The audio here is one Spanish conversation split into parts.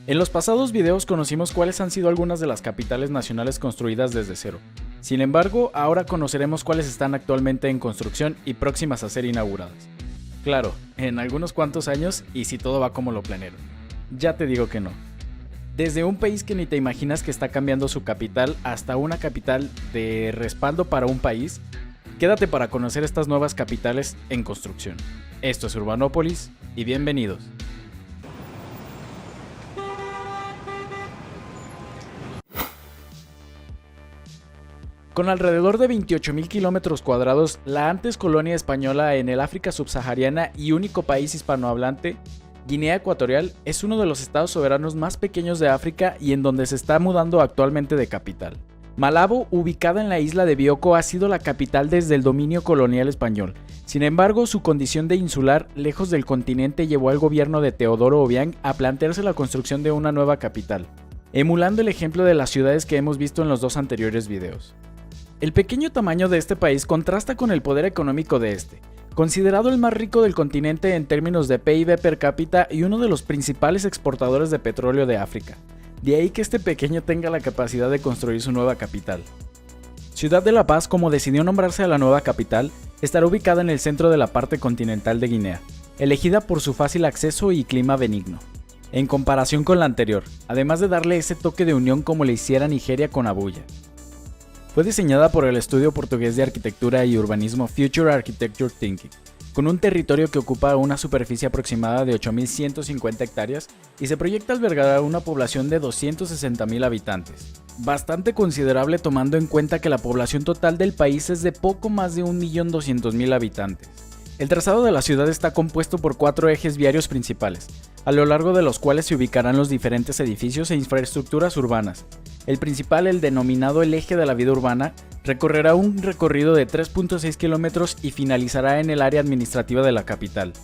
En los pasados videos conocimos cuáles han sido algunas de las capitales nacionales construidas desde cero. Sin embargo, ahora conoceremos cuáles están actualmente en construcción y próximas a ser inauguradas. Claro, en algunos cuantos años y si todo va como lo planearon. Ya te digo que no. Desde un país que ni te imaginas que está cambiando su capital hasta una capital de respaldo para un país, quédate para conocer estas nuevas capitales en construcción. Esto es Urbanópolis y bienvenidos. Con alrededor de 28.000 kilómetros cuadrados, la antes colonia española en el África subsahariana y único país hispanohablante, Guinea Ecuatorial es uno de los estados soberanos más pequeños de África y en donde se está mudando actualmente de capital. Malabo, ubicada en la isla de Bioko, ha sido la capital desde el dominio colonial español. Sin embargo, su condición de insular, lejos del continente, llevó al gobierno de Teodoro Obiang a plantearse la construcción de una nueva capital, emulando el ejemplo de las ciudades que hemos visto en los dos anteriores videos. El pequeño tamaño de este país contrasta con el poder económico de este, considerado el más rico del continente en términos de PIB per cápita y uno de los principales exportadores de petróleo de África. De ahí que este pequeño tenga la capacidad de construir su nueva capital. Ciudad de La Paz, como decidió nombrarse a la nueva capital, estará ubicada en el centro de la parte continental de Guinea, elegida por su fácil acceso y clima benigno, en comparación con la anterior, además de darle ese toque de unión como le hiciera Nigeria con Abuya. Fue diseñada por el estudio portugués de arquitectura y urbanismo Future Architecture Thinking, con un territorio que ocupa una superficie aproximada de 8.150 hectáreas y se proyecta albergar a una población de 260.000 habitantes, bastante considerable tomando en cuenta que la población total del país es de poco más de 1.200.000 habitantes. El trazado de la ciudad está compuesto por 4 ejes viarios principales, a lo largo de los cuales se ubicarán los diferentes edificios e infraestructuras urbanas. El principal, el denominado el eje de la vida urbana, recorrerá un recorrido de 3.6 kilómetros y finalizará en el área administrativa de la capital,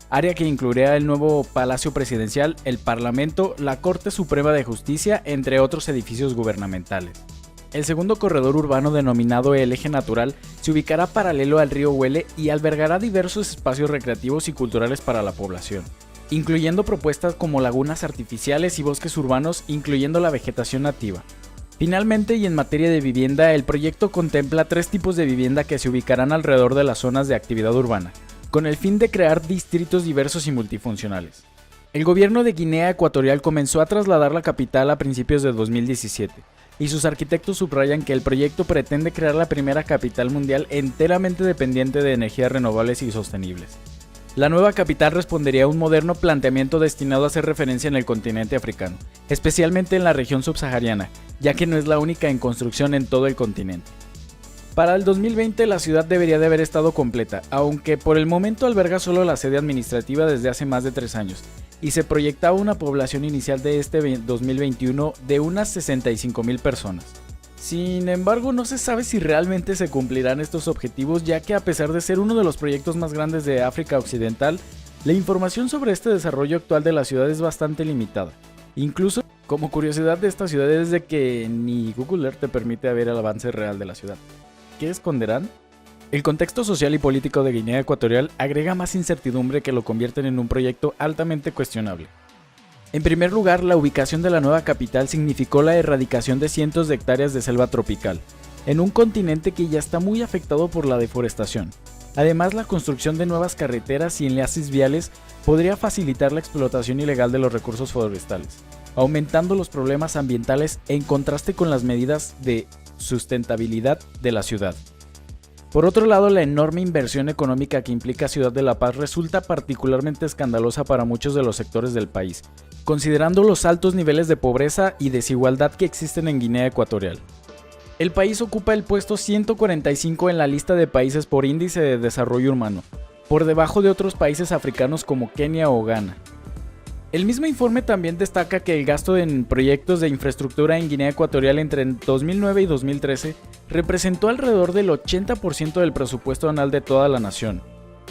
área que incluirá el nuevo Palacio Presidencial, el Parlamento, la Corte Suprema de Justicia, entre otros edificios gubernamentales. El segundo corredor urbano, denominado el eje natural, se ubicará paralelo al río Huele y albergará diversos espacios recreativos y culturales para la población, incluyendo propuestas como lagunas artificiales y bosques urbanos, incluyendo la vegetación nativa. Finalmente, y en materia de vivienda, el proyecto contempla 3 tipos de vivienda que se ubicarán alrededor de las zonas de actividad urbana, con el fin de crear distritos diversos y multifuncionales. El gobierno de Guinea Ecuatorial comenzó a trasladar la capital a principios de 2017, y sus arquitectos subrayan que el proyecto pretende crear la primera capital mundial enteramente dependiente de energías renovables y sostenibles. La nueva capital respondería a un moderno planteamiento destinado a hacer referencia en el continente africano, especialmente en la región subsahariana, ya que no es la única en construcción en todo el continente. Para el 2020 la ciudad debería de haber estado completa, aunque por el momento alberga solo la sede administrativa desde hace más de 3 años, y se proyectaba una población inicial de este 2021 de unas 65.000 personas. Sin embargo, no se sabe si realmente se cumplirán estos objetivos, ya que a pesar de ser uno de los proyectos más grandes de África Occidental, la información sobre este desarrollo actual de la ciudad es bastante limitada. Incluso, como curiosidad de esta ciudad es de que ni Google Earth te permite ver el avance real de la ciudad. ¿Qué esconderán? El contexto social y político de Guinea Ecuatorial agrega más incertidumbre que lo convierten en un proyecto altamente cuestionable. En primer lugar, la ubicación de la nueva capital significó la erradicación de cientos de hectáreas de selva tropical, en un continente que ya está muy afectado por la deforestación. Además, la construcción de nuevas carreteras y enlaces viales podría facilitar la explotación ilegal de los recursos forestales, aumentando los problemas ambientales en contraste con las medidas de sustentabilidad de la ciudad. Por otro lado, la enorme inversión económica que implica Ciudad de La Paz resulta particularmente escandalosa para muchos de los sectores del país, considerando los altos niveles de pobreza y desigualdad que existen en Guinea Ecuatorial. El país ocupa el puesto 145 en la lista de países por índice de desarrollo humano, por debajo de otros países africanos como Kenia o Ghana. El mismo informe también destaca que el gasto en proyectos de infraestructura en Guinea Ecuatorial entre 2009 y 2013 representó alrededor del 80% del presupuesto anual de toda la nación.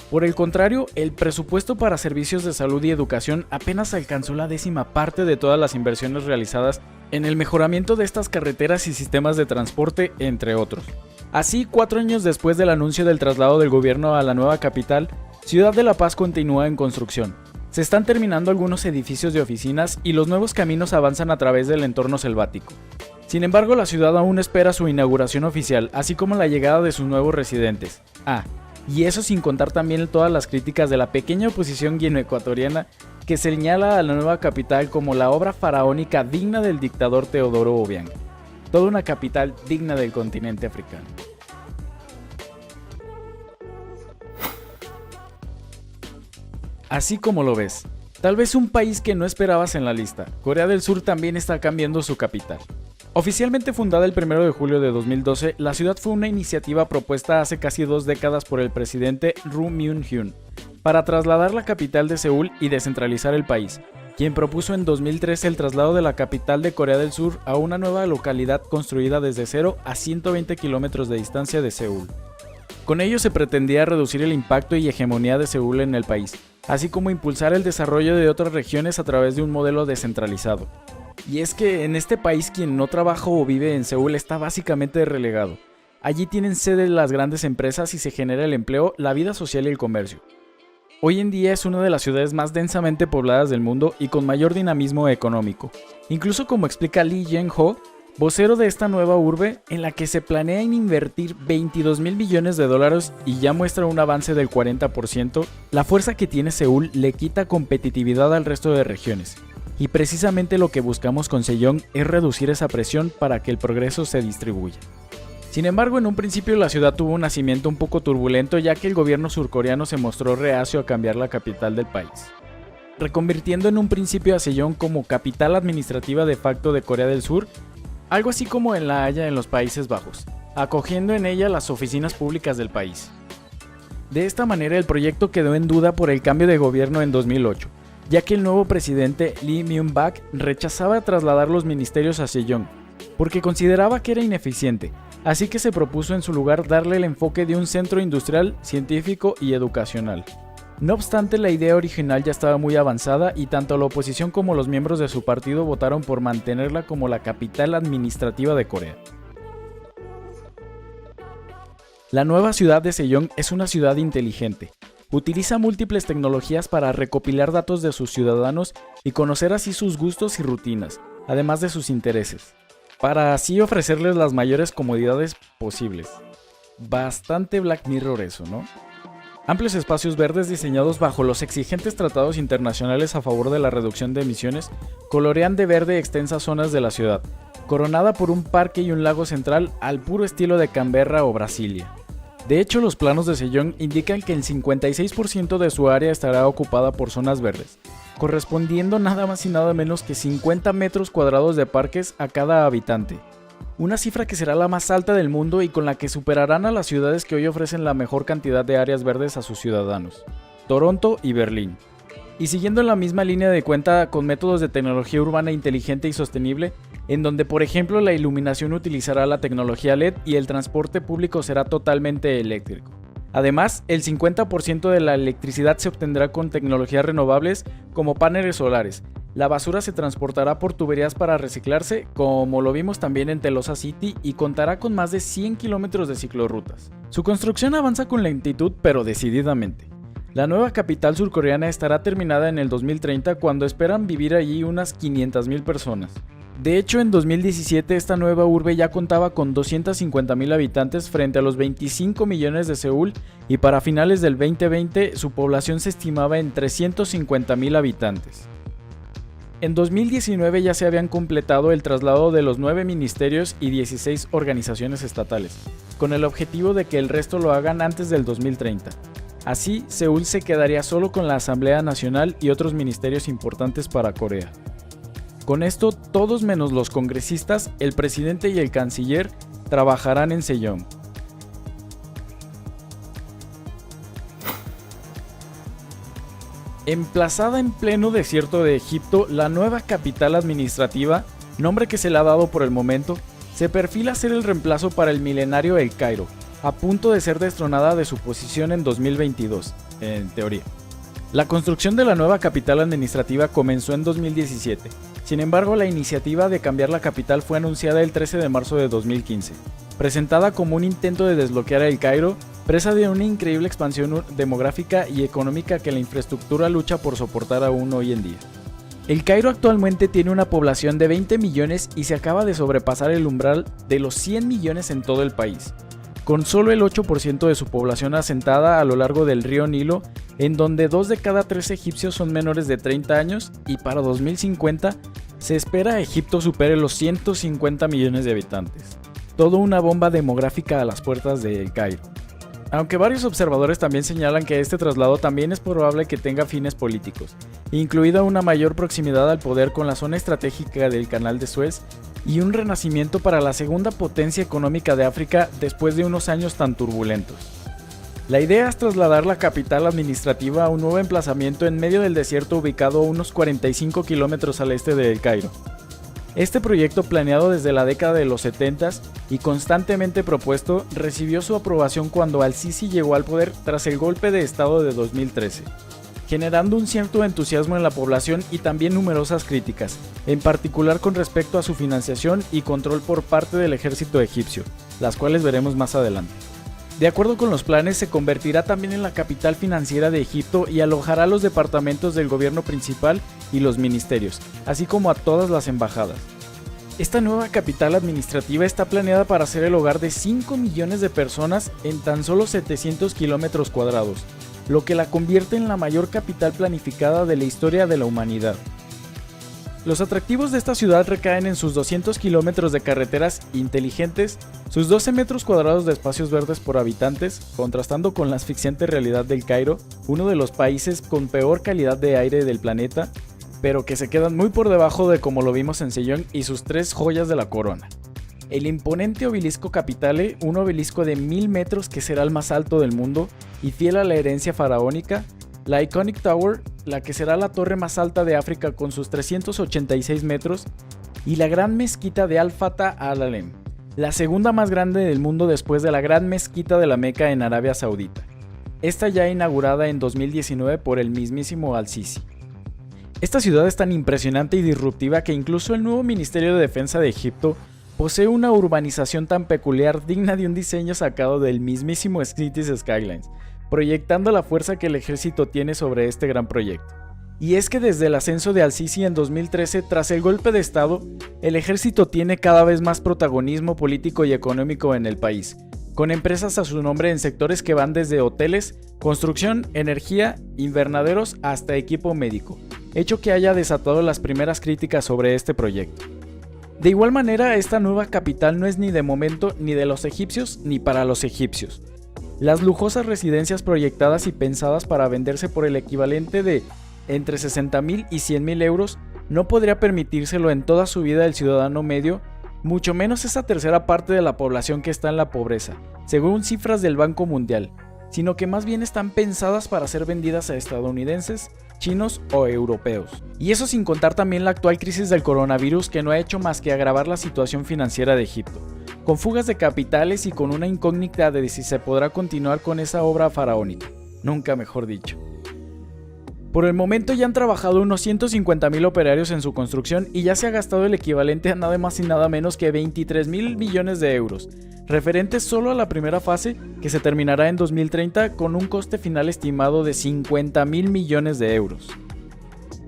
Por el contrario, el presupuesto para servicios de salud y educación apenas alcanzó la 10ª parte de todas las inversiones realizadas en el mejoramiento de estas carreteras y sistemas de transporte, entre otros. Así, 4 años después del anuncio del traslado del gobierno a la nueva capital, Ciudad de La Paz continúa en construcción, Se están terminando algunos edificios de oficinas y los nuevos caminos avanzan a través del entorno selvático. Sin embargo, la ciudad aún espera su inauguración oficial, así como la llegada de sus nuevos residentes. Y eso sin contar también todas las críticas de la pequeña oposición guineoecuatoriana que señala a la nueva capital como la obra faraónica digna del dictador Teodoro Obiang. Toda una capital digna del continente africano. Así como lo ves, tal vez un país que no esperabas en la lista, Corea del Sur también está cambiando su capital. Oficialmente fundada el 1 de julio de 2012, la ciudad fue una iniciativa propuesta hace casi 2 décadas por el presidente Roh Moo-hyun para trasladar la capital de Seúl y descentralizar el país, quien propuso en 2013 el traslado de la capital de Corea del Sur a una nueva localidad construida desde cero a 120 kilómetros de distancia de Seúl. Con ello se pretendía reducir el impacto y hegemonía de Seúl en el país, así como impulsar el desarrollo de otras regiones a través de un modelo descentralizado. Y es que en este país quien no trabaja o vive en Seúl está básicamente relegado. Allí tienen sede las grandes empresas y se genera el empleo, la vida social y el comercio. Hoy en día es una de las ciudades más densamente pobladas del mundo y con mayor dinamismo económico. Incluso como explica Lee Jae-ho, vocero de esta nueva urbe, en la que se planea invertir $22,000 millones y ya muestra un avance del 40%, la fuerza que tiene Seúl le quita competitividad al resto de regiones. Y precisamente lo que buscamos con Sejong es reducir esa presión para que el progreso se distribuya. Sin embargo, en un principio la ciudad tuvo un nacimiento un poco turbulento, ya que el gobierno surcoreano se mostró reacio a cambiar la capital del país, reconvirtiendo en un principio a Sejong como capital administrativa de facto de Corea del Sur, algo así como en La Haya en los Países Bajos, acogiendo en ella las oficinas públicas del país. De esta manera el proyecto quedó en duda por el cambio de gobierno en 2008, ya que el nuevo presidente Lee Myung-bak rechazaba trasladar los ministerios a Sejong, porque consideraba que era ineficiente, así que se propuso en su lugar darle el enfoque de un centro industrial, científico y educacional. No obstante, la idea original ya estaba muy avanzada y tanto la oposición como los miembros de su partido votaron por mantenerla como la capital administrativa de Corea. La nueva ciudad de Sejong es una ciudad inteligente. Utiliza múltiples tecnologías para recopilar datos de sus ciudadanos y conocer así sus gustos y rutinas, además de sus intereses, para así ofrecerles las mayores comodidades posibles. Bastante Black Mirror eso, ¿no? Amplios espacios verdes diseñados bajo los exigentes tratados internacionales a favor de la reducción de emisiones colorean de verde extensas zonas de la ciudad, coronada por un parque y un lago central al puro estilo de Canberra o Brasilia. De hecho, los planos de Sejong indican que el 56% de su área estará ocupada por zonas verdes, correspondiendo nada más y nada menos que 50 metros cuadrados de parques a cada habitante. Una cifra que será la más alta del mundo y con la que superarán a las ciudades que hoy ofrecen la mejor cantidad de áreas verdes a sus ciudadanos, Toronto y Berlín. Y siguiendo en la misma línea de cuenta con métodos de tecnología urbana inteligente y sostenible, en donde por ejemplo la iluminación utilizará la tecnología LED y el transporte público será totalmente eléctrico. Además, el 50% de la electricidad se obtendrá con tecnologías renovables como paneles solares. La basura se transportará por tuberías para reciclarse, como lo vimos también en Telosa City, y contará con más de 100 kilómetros de ciclorrutas. Su construcción avanza con lentitud pero decididamente. La nueva capital surcoreana estará terminada en el 2030 cuando esperan vivir allí unas 500,000 personas. De hecho, en 2017 esta nueva urbe ya contaba con 250,000 habitantes frente a los 25 millones de Seúl y para finales del 2020 su población se estimaba en 350,000 habitantes. En 2019 ya se habían completado el traslado de los 9 ministerios y 16 organizaciones estatales, con el objetivo de que el resto lo hagan antes del 2030. Así, Seúl se quedaría solo con la Asamblea Nacional y otros ministerios importantes para Corea. Con esto, todos menos los congresistas, el presidente y el canciller trabajarán en Sejong. Emplazada en pleno desierto de Egipto, la nueva capital administrativa, nombre que se le ha dado por el momento, se perfila ser el reemplazo para el milenario El Cairo, a punto de ser destronada de su posición en 2022, en teoría. La construcción de la nueva capital administrativa comenzó en 2017. Sin embargo, la iniciativa de cambiar la capital fue anunciada el 13 de marzo de 2015. Presentada como un intento de desbloquear a El Cairo, presa de una increíble expansión demográfica y económica que la infraestructura lucha por soportar aún hoy en día. El Cairo actualmente tiene una población de 20 millones y se acaba de sobrepasar el umbral de los 100 millones en todo el país, con solo el 8% de su población asentada a lo largo del río Nilo, en donde 2 de cada 3 egipcios son menores de 30 años y para 2050 se espera Egipto supere los 150 millones de habitantes. Todo una bomba demográfica a las puertas de El Cairo. Aunque varios observadores también señalan que este traslado también es probable que tenga fines políticos, incluida una mayor proximidad al poder con la zona estratégica del Canal de Suez y un renacimiento para la segunda potencia económica de África después de unos años tan turbulentos. La idea es trasladar la capital administrativa a un nuevo emplazamiento en medio del desierto ubicado a unos 45 kilómetros al este de El Cairo. Este proyecto, planeado desde la década de los 70s y constantemente propuesto, recibió su aprobación cuando Al-Sisi llegó al poder tras el golpe de estado de 2013, generando un cierto entusiasmo en la población y también numerosas críticas, en particular con respecto a su financiación y control por parte del ejército egipcio, las cuales veremos más adelante. De acuerdo con los planes, se convertirá también en la capital financiera de Egipto y alojará los departamentos del gobierno principal y los ministerios, así como a todas las embajadas. Esta nueva capital administrativa está planeada para ser el hogar de 5 millones de personas en tan solo 700 kilómetros cuadrados, lo que la convierte en la mayor capital planificada de la historia de la humanidad. Los atractivos de esta ciudad recaen en sus 200 kilómetros de carreteras inteligentes, sus 12 metros cuadrados de espacios verdes por habitantes, contrastando con la asfixiante realidad del Cairo, uno de los países con peor calidad de aire del planeta, pero que se quedan muy por debajo de como lo vimos en Sejong y sus 3 joyas de la corona. El imponente obelisco Capitale, un obelisco de 1000 metros que será el más alto del mundo y fiel a la herencia faraónica, la Iconic Tower, la que será la torre más alta de África con sus 386 metros, y la Gran Mezquita de Al-Fatah Al-Alem, la segunda más grande del mundo después de la Gran Mezquita de la Meca en Arabia Saudita, esta ya inaugurada en 2019 por el mismísimo Al-Sisi. Esta ciudad es tan impresionante y disruptiva que incluso el nuevo Ministerio de Defensa de Egipto posee una urbanización tan peculiar digna de un diseño sacado del mismísimo Cities Skylines, proyectando la fuerza que el ejército tiene sobre este gran proyecto. Y es que desde el ascenso de Al-Sisi en 2013, tras el golpe de estado, el ejército tiene cada vez más protagonismo político y económico en el país, con empresas a su nombre en sectores que van desde hoteles, construcción, energía, invernaderos hasta equipo médico, hecho que haya desatado las primeras críticas sobre este proyecto. De igual manera, esta nueva capital no es ni de momento ni de los egipcios ni para los egipcios. Las lujosas residencias proyectadas y pensadas para venderse por el equivalente de entre 60.000 y 100.000 euros no podría permitírselo en toda su vida el ciudadano medio, mucho menos esa tercera parte de la población que está en la pobreza, según cifras del Banco Mundial, sino que más bien están pensadas para ser vendidas a estadounidenses, chinos o europeos. Y eso sin contar también la actual crisis del coronavirus que no ha hecho más que agravar la situación financiera de Egipto, con fugas de capitales y con una incógnita de si se podrá continuar con esa obra faraónica, nunca mejor dicho. Por el momento ya han trabajado unos 150.000 operarios en su construcción y ya se ha gastado el equivalente a nada más y nada menos que 23.000 millones de euros, referentes solo a la primera fase que se terminará en 2030 con un coste final estimado de 50.000 millones de euros.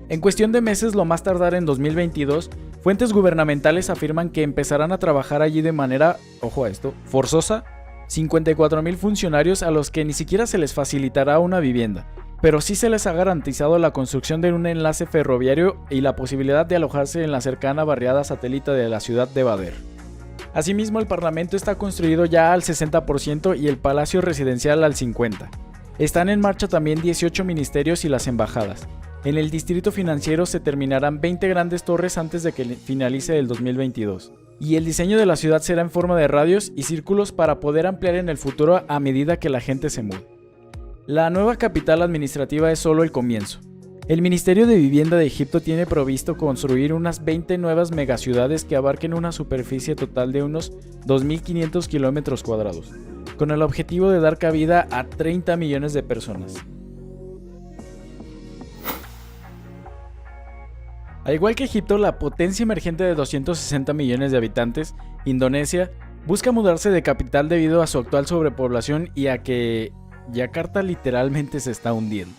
En cuestión de meses, lo más tardar en 2022, fuentes gubernamentales afirman que empezarán a trabajar allí de manera, ojo a esto, forzosa, 54.000 funcionarios a los que ni siquiera se les facilitará una vivienda, pero sí se les ha garantizado la construcción de un enlace ferroviario y la posibilidad de alojarse en la cercana barriada satélite de la ciudad de Bader. Asimismo, el Parlamento está construido ya al 60% y el Palacio Residencial al 50%. Están en marcha también 18 ministerios y las embajadas. En el distrito financiero se terminarán 20 grandes torres antes de que finalice el 2022. Y el diseño de la ciudad será en forma de radios y círculos para poder ampliar en el futuro a medida que la gente se mude. La nueva capital administrativa es solo el comienzo. El Ministerio de Vivienda de Egipto tiene previsto construir unas 20 nuevas megaciudades que abarquen una superficie total de unos 2.500 kilómetros cuadrados, con el objetivo de dar cabida a 30 millones de personas. Al igual que Egipto, la potencia emergente de 260 millones de habitantes, Indonesia, Busca mudarse de capital debido a su actual sobrepoblación y a que Yakarta literalmente se está hundiendo.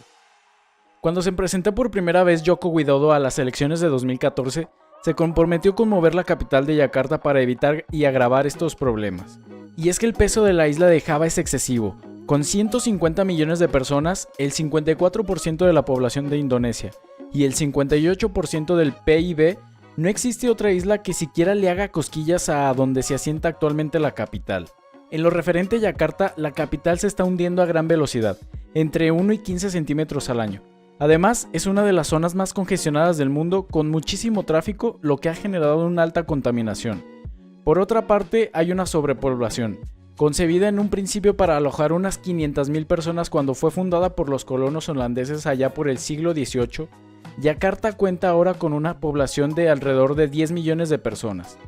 Cuando se presentó por primera vez Joko Widodo a las elecciones de 2014, se comprometió con mover la capital de Yakarta para evitar y agravar estos problemas. Y es que el peso de la isla de Java es excesivo. Con 150 millones de personas, el 54% de la población de Indonesia y el 58% del PIB, no existe otra isla que siquiera le haga cosquillas a donde se asienta actualmente la capital. En lo referente a Yakarta, la capital se está hundiendo a gran velocidad, entre 1 y 15 centímetros al año. Además, es una de las zonas más congestionadas del mundo con muchísimo tráfico, lo que ha generado una alta contaminación. Por otra parte, hay una sobrepoblación, concebida en un principio para alojar unas 500.000 personas cuando fue fundada por los colonos holandeses allá por el siglo XVIII. Yakarta cuenta ahora con una población de alrededor de 10 millones de personas,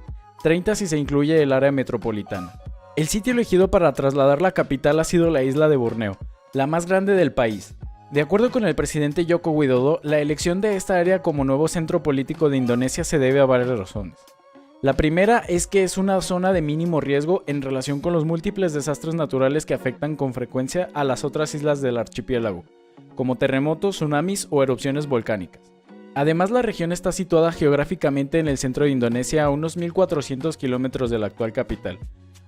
30 si se incluye el área metropolitana. El sitio elegido para trasladar la capital ha sido la isla de Borneo, la más grande del país. De acuerdo con el presidente Joko Widodo, la elección de esta área como nuevo centro político de Indonesia se debe a varias razones. La primera es que es una zona de mínimo riesgo en relación con los múltiples desastres naturales que afectan con frecuencia a las otras islas del archipiélago, como terremotos, tsunamis o erupciones volcánicas. Además, la región está situada geográficamente en el centro de Indonesia a unos 1.400 kilómetros de la actual capital,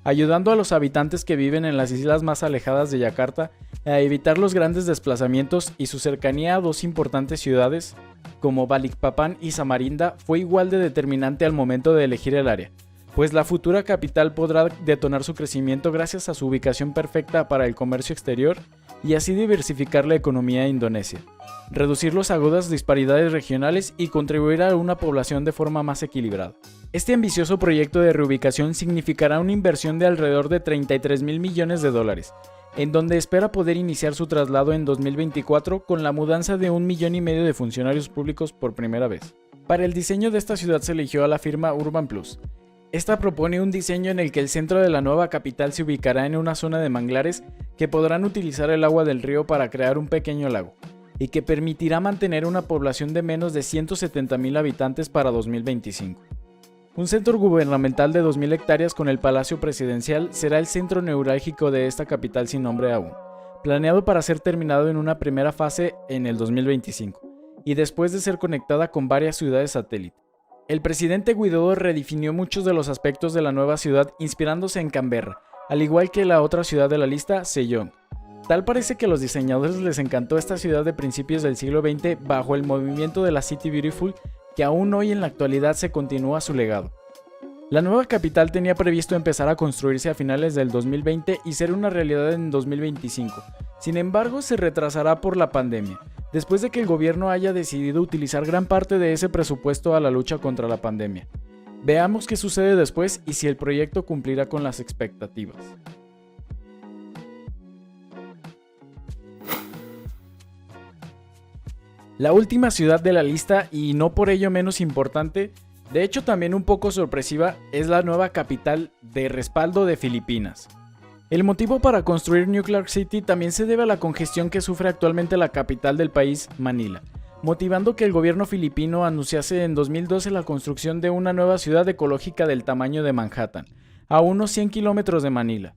ayudando a los habitantes que viven en las islas más alejadas de Yakarta a evitar los grandes desplazamientos, y su cercanía a dos importantes ciudades como Balikpapan y Samarinda fue igual de determinante al momento de elegir el área, pues la futura capital podrá detonar su crecimiento gracias a su ubicación perfecta para el comercio exterior y así diversificar la economía de Indonesia, reducir las agudas disparidades regionales y contribuir a una población de forma más equilibrada. Este ambicioso proyecto de reubicación significará una inversión de alrededor de 33.000 millones de dólares, en donde espera poder iniciar su traslado en 2024 con la mudanza de 1,5 millones de funcionarios públicos por primera vez. Para el diseño de esta ciudad se eligió a la firma Urban Plus. Esta propone un diseño en el que el centro de la nueva capital se ubicará en una zona de manglares que podrán utilizar el agua del río para crear un pequeño lago, y que permitirá mantener una población de menos de 170.000 habitantes para 2025. Un centro gubernamental de 2.000 hectáreas con el Palacio Presidencial será el centro neurálgico de esta capital sin nombre aún, planeado para ser terminado en una primera fase en el 2025, y después de ser conectada con varias ciudades satélite. El presidente Widodo redefinió muchos de los aspectos de la nueva ciudad inspirándose en Canberra, al igual que la otra ciudad de la lista, Sejong. Tal parece que a los diseñadores les encantó esta ciudad de principios del siglo XX bajo el movimiento de la City Beautiful, que aún hoy en la actualidad se continúa su legado. La nueva capital tenía previsto empezar a construirse a finales del 2020 y ser una realidad en 2025. Sin embargo, se retrasará por la pandemia, después de que el gobierno haya decidido utilizar gran parte de ese presupuesto a la lucha contra la pandemia. Veamos qué sucede después y si el proyecto cumplirá con las expectativas. La última ciudad de la lista, y no por ello menos importante, de hecho también un poco sorpresiva, es la nueva capital de respaldo de Filipinas. El motivo para construir New Clark City también se debe a la congestión que sufre actualmente la capital del país, Manila, motivando que el gobierno filipino anunciase en 2012 la construcción de una nueva ciudad ecológica del tamaño de Manhattan, a unos 100 kilómetros de Manila.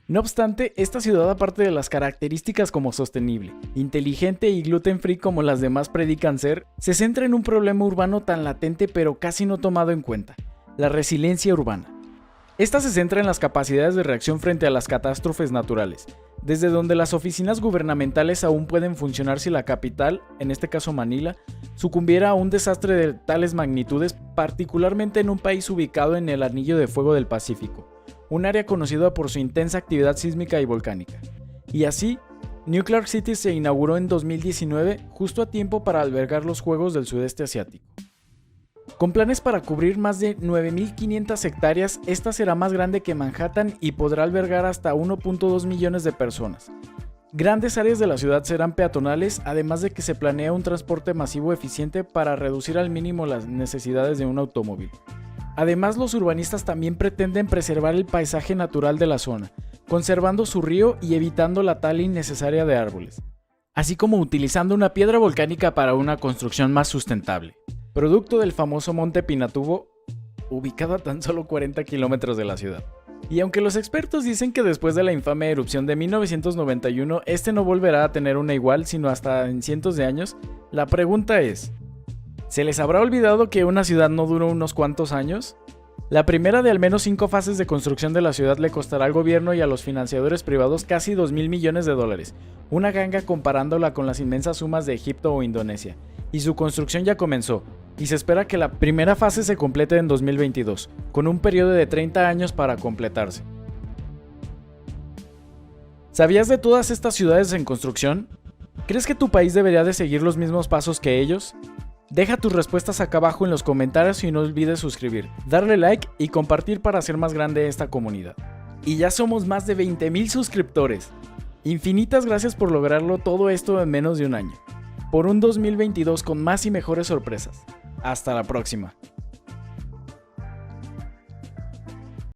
No obstante, esta ciudad, aparte de las características como sostenible, inteligente y gluten free como las demás predican ser, se centra en un problema urbano tan latente pero casi no tomado en cuenta: la resiliencia urbana. Esta se centra en las capacidades de reacción frente a las catástrofes naturales, desde donde las oficinas gubernamentales aún pueden funcionar si la capital, en este caso Manila, sucumbiera a un desastre de tales magnitudes, particularmente en un país ubicado en el Anillo de Fuego del Pacífico, un área conocida por su intensa actividad sísmica y volcánica. Y así, New Clark City se inauguró en 2019, justo a tiempo para albergar los Juegos del Sudeste Asiático. Con planes para cubrir más de 9.500 hectáreas, esta será más grande que Manhattan y podrá albergar hasta 1.2 millones de personas. Grandes áreas de la ciudad serán peatonales, además de que se planea un transporte masivo eficiente para reducir al mínimo las necesidades de un automóvil. Además, los urbanistas también pretenden preservar el paisaje natural de la zona, conservando su río y evitando la tala innecesaria de árboles, así como utilizando una piedra volcánica para una construcción más sustentable, producto del famoso monte Pinatubo, ubicado a tan solo 40 kilómetros de la ciudad. Y aunque los expertos dicen que después de la infame erupción de 1991, este no volverá a tener una igual sino hasta en cientos de años, la pregunta es, ¿se les habrá olvidado que una ciudad no duró unos cuantos años? La primera de al menos 5 fases de construcción de la ciudad le costará al gobierno y a los financiadores privados casi 2.000 millones de dólares, una ganga comparándola con las inmensas sumas de Egipto o Indonesia. Y su construcción ya comenzó, y se espera que la primera fase se complete en 2022, con un periodo de 30 años para completarse. ¿Sabías de todas estas ciudades en construcción? ¿Crees que tu país debería de seguir los mismos pasos que ellos? Deja tus respuestas acá abajo en los comentarios y no olvides suscribir, darle like y compartir para hacer más grande esta comunidad. Y ya somos más de 20,000 suscriptores. Infinitas gracias por lograrlo todo esto en menos de un año. Por un 2022 con más y mejores sorpresas. Hasta la próxima.